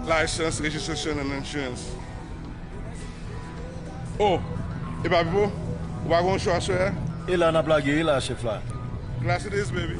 License, registration, and insurance. Oh, et pas vous? Ou pas grand choix, cher? Il a blagué, il a chef là. Class it is, baby.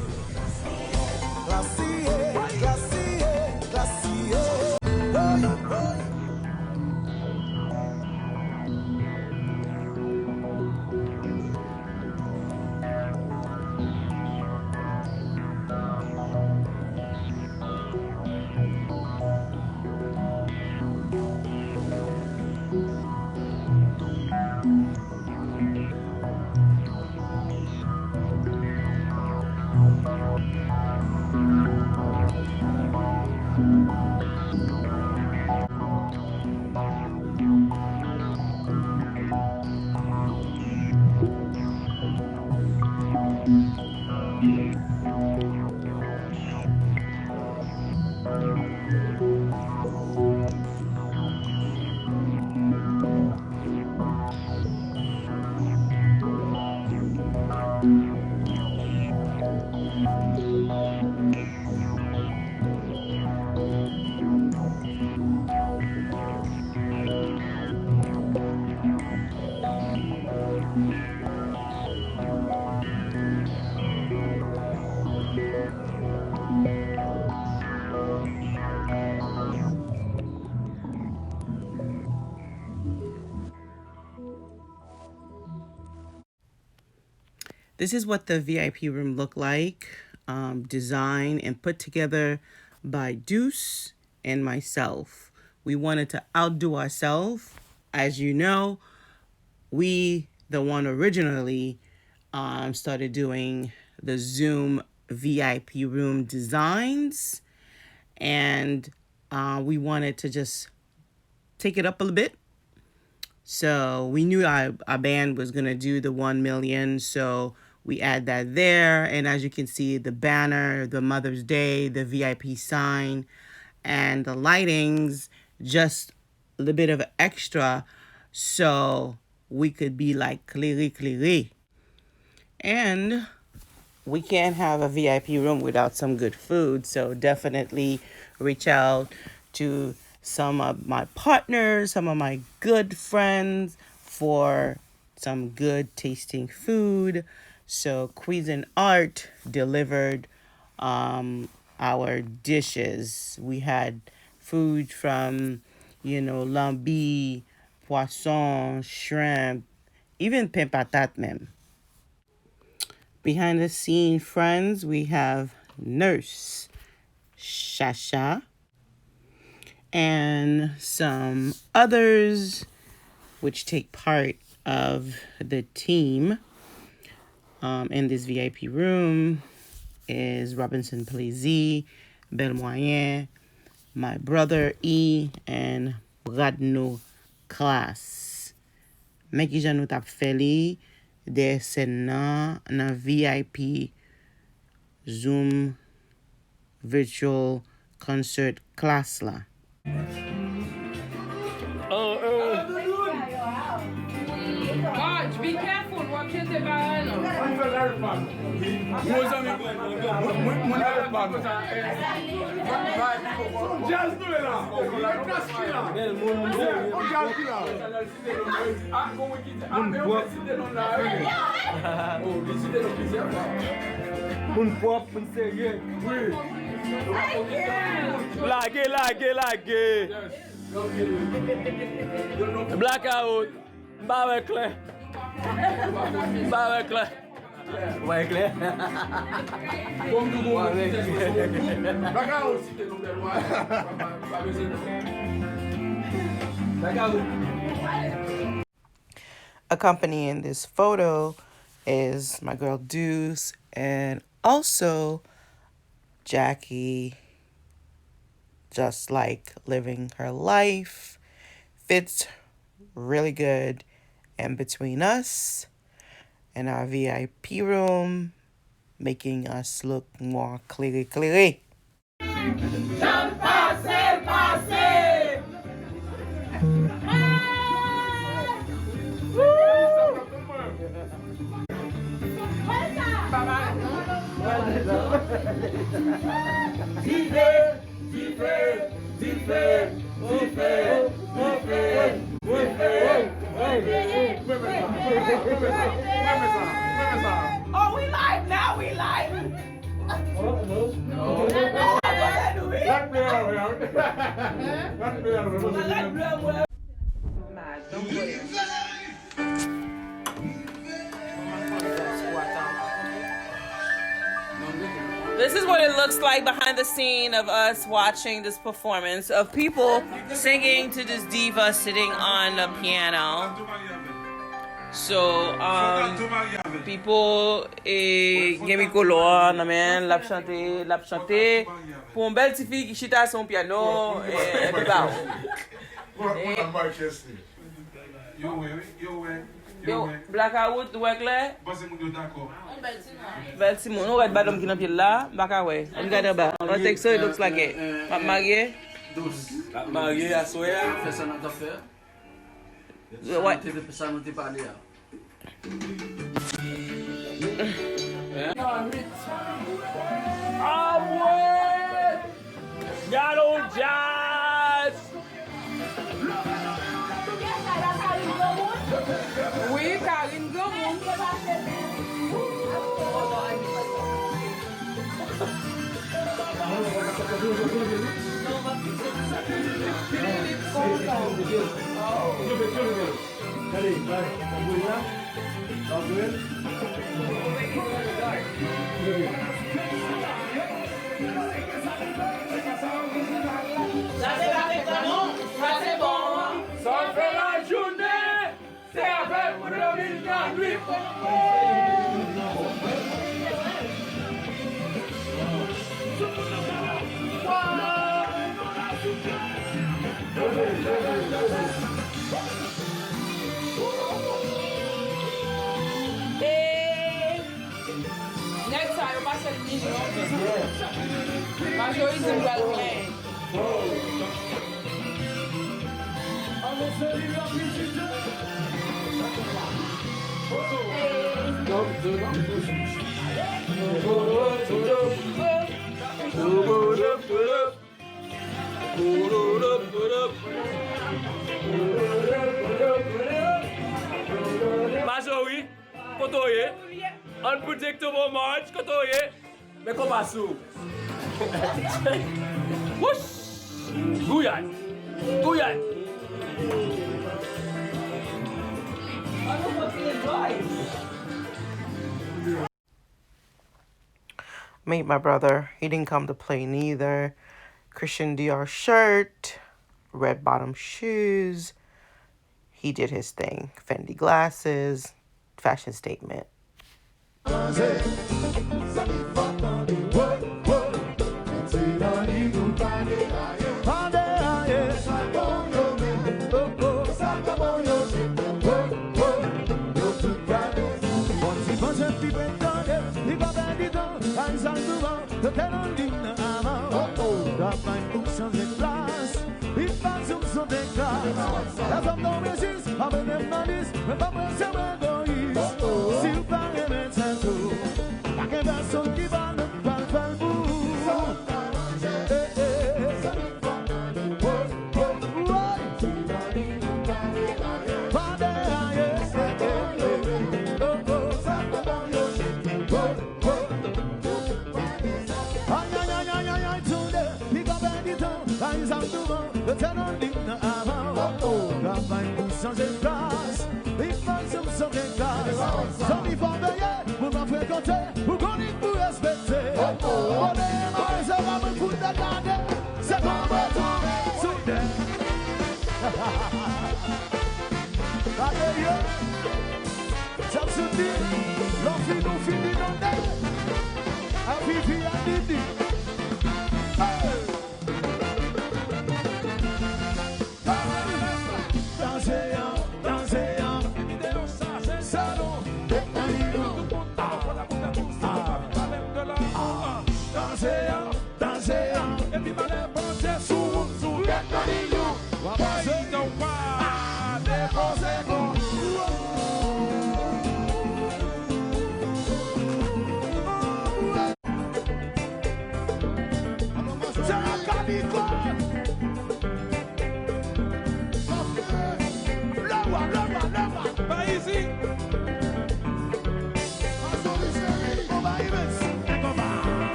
This is what the VIP room looked like, designed and put together by Dous and myself. We wanted to outdo ourselves. As you know, we, the one originally, started doing the Zoom VIP room designs, and we wanted to just take it up a little bit. So we knew our band was going to do the 1 million, so we add that there. And as you can see, the banner, the Mother's Day, the VIP sign, and the lightings, just a little bit of extra so we could be like cleary. And we can't have a VIP room without some good food, so definitely reach out to some of my partners, some of my good friends for some good tasting food. So Cuisine Art delivered our dishes. We had food from, lambi, poisson, shrimp, even pain patate même. Behind the scene friends, we have Nurse Shasha and some others which take part of the team in this VIP room is Robinson Plaisy, Bel Moyen, my brother E, and Bradno Klass. Mem Ki nou tap feli de sen nan VIP Zoom virtual concert Klass la. Marge, be careful, watch your device. Blackout. Avek. Accompanying this photo is my girl Dous and also Jackie, just like living her life. Fits really good in between us and our VIP room, making us look more cleary. Oh, we live now, we live. This is what it looks like behind the scene of us watching this performance of people singing to this diva sitting on the piano. So, people gen mi kolor, namen, lap chante, pou un bel ti fi ki chita son piano, e ba Yo, Blackout, wek le? Bel ti moun, nou red badom ki nan pil la, baka we. On gade ba. On take so it looks like it. Map marye? Dous. Marié à soya. Fais ça dans ta affaire. Ouais. Ça nous t'est parlé. Ah ouais! Yalo jazz! Oui, Karine Gomoun. Ça fait la journée! C'est avec pour le milieu nuit! Next time, eu passo ele de Mas eu hice um belo play. Majorie, kotoye, unpredictable march, kotoye, mais comme à sous. Whoosh! Gouyan! Gouyan! Meet my brother. He didn't come to play neither. Christian Dior shirt, red bottom shoes. He did his thing. Fendi glasses, fashion statement.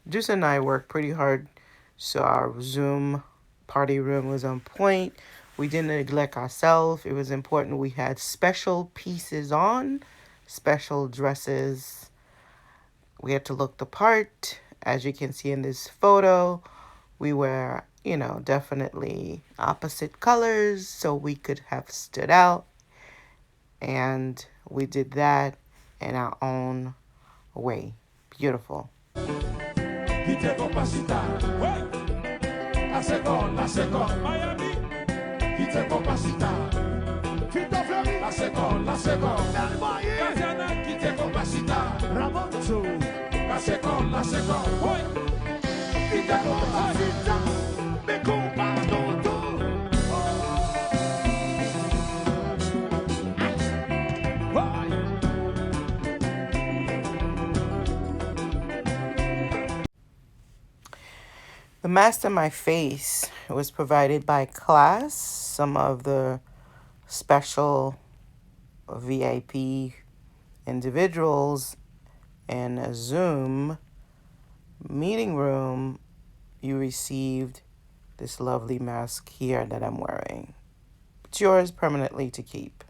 Dous and I worked pretty hard, so our Zoom party room was on point. We didn't neglect ourselves. It was important we had special pieces on, special dresses. We had to look the part. As you can see in this photo, we were, definitely opposite colors so we could have stood out. And we did that in our own way. Beautiful. The mask on my face was provided by Klass. Some of the special VIP individuals in a Zoom meeting room, you received this lovely mask here that I'm wearing. It's yours permanently to keep.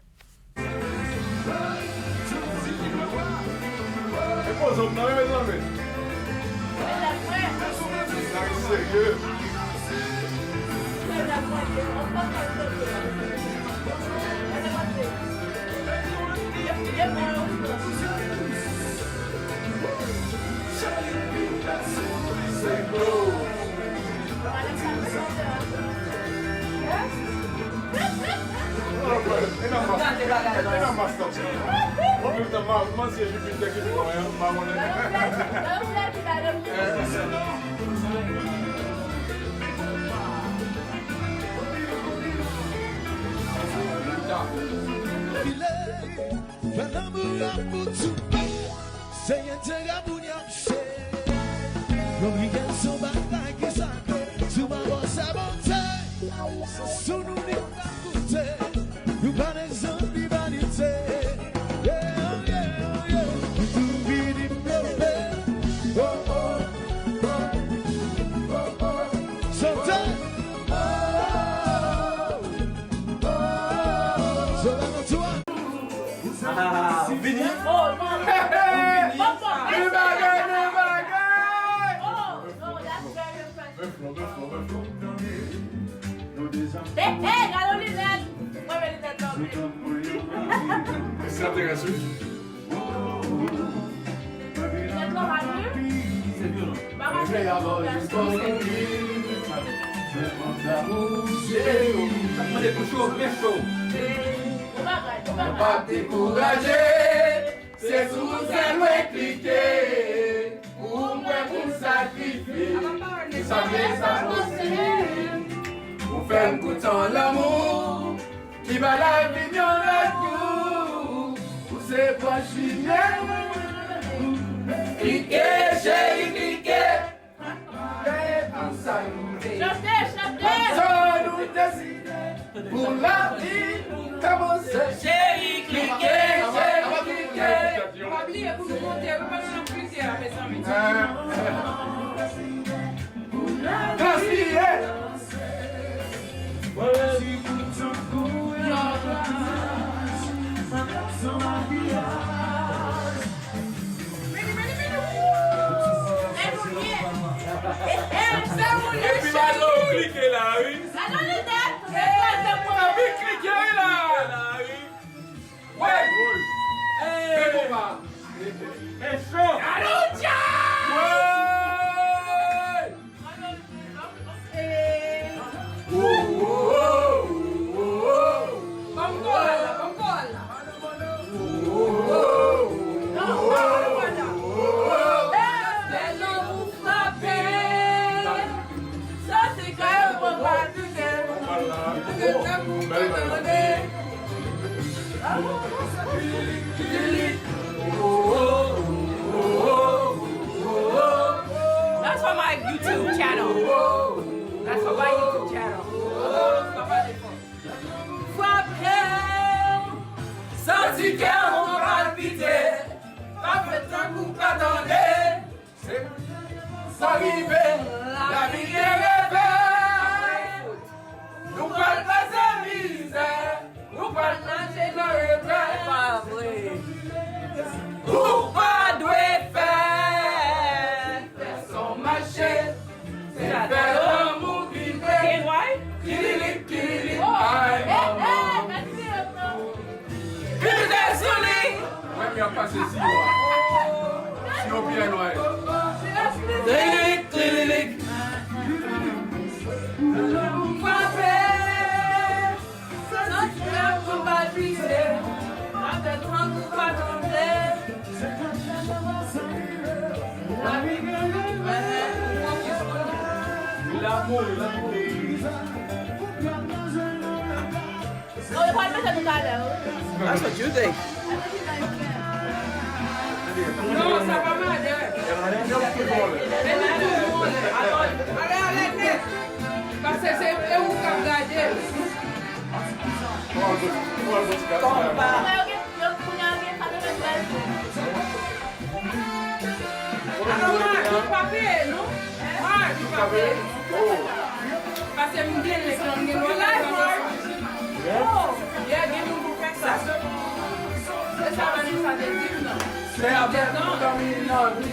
s'arriver, la vie est rêvée. Nous parlons pas de misère, nous parlons manger dans le pain. Pas vrai. Ou pas de faire, personne marcher, c'est faire l'amour vivre. Kililik, kililik, aïe maman. Kililik, souli. Ouais, mais on passe ici, si on vient noir. Kililik, kililik. L'amour, l'amour. That's what you think. Non, ça va mal. Allez, parce que c'est où qu'on gade. Alors, papier, non? Ah, du papier. Parce que nous disons que nous sommes là. Il y a des gens qui font ça. C'est ça, ça dit non. C'est avec nous dans le monde.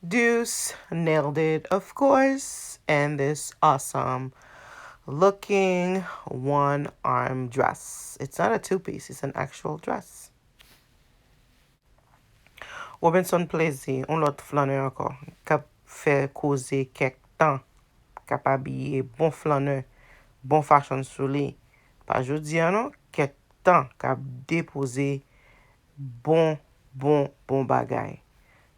Dous nailed it, of course, and this awesome looking one-arm dress. It's not a two-piece, it's an actual dress. Robinson plaisir, on l'autre flaneur encore, cap fait causer quelque temps, cap habillé bon flaneur, bon fashion sous lui. Pas jodi non, quelque temps cap déposer bon bagay.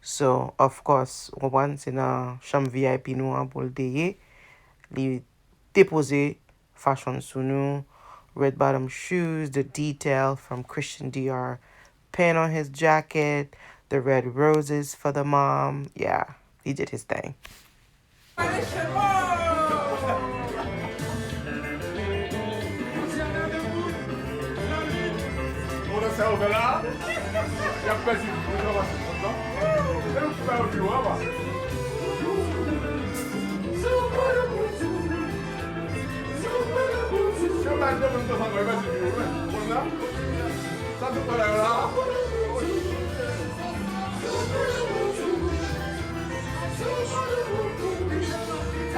So, of course, one c'est dans chambre VIP nous en pour le déyer, li déposer fashion sous nous, red bottom shoes, the detail from Christian Dior pin on his jacket, the red roses for the mom. Yeah, he did his thing.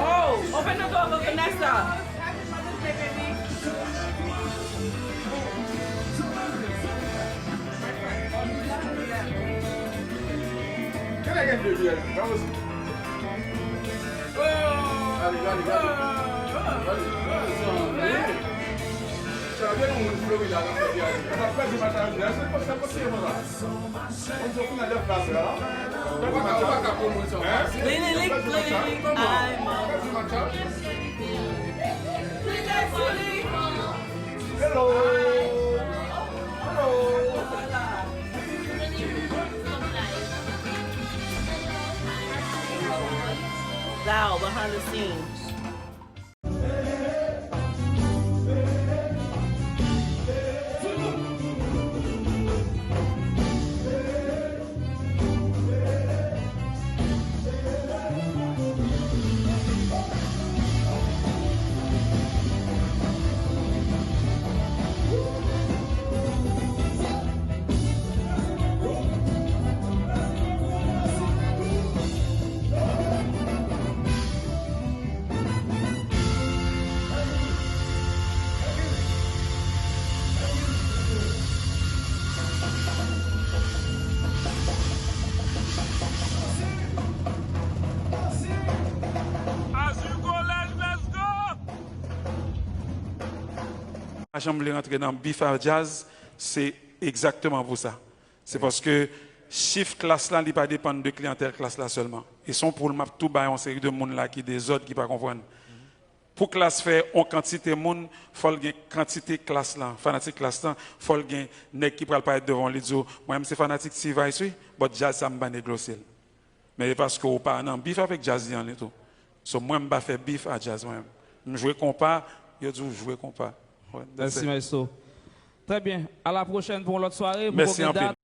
Oh, open the door for Vanessa. Can I get you? That was. Thou behind the scenes. J'aime rentrer dans Beef à Jazz, c'est exactement pour ça. C'est parce que chiffre classe là, il pas dépendre de clientèle classe là seulement. Ils sont pour le map tout bas en série de monde là qui des autres qui pas comprendre. Pour classe faire en quantité monde, faut gagner quantité classe là, fanatique classe là, faut gagner nèg qui pral pas être devant les moi même c'est fanatique si va ici, but jazz ça me ba négocier. Mais parce que ou pas non beef avec jazz en tout. So moi me pas faire beef à jazz moi même. Je joue compas, il dit jouer compas. Ouais, Merci, maestro. Très bien. À la prochaine pour l'autre soirée. Merci en pile.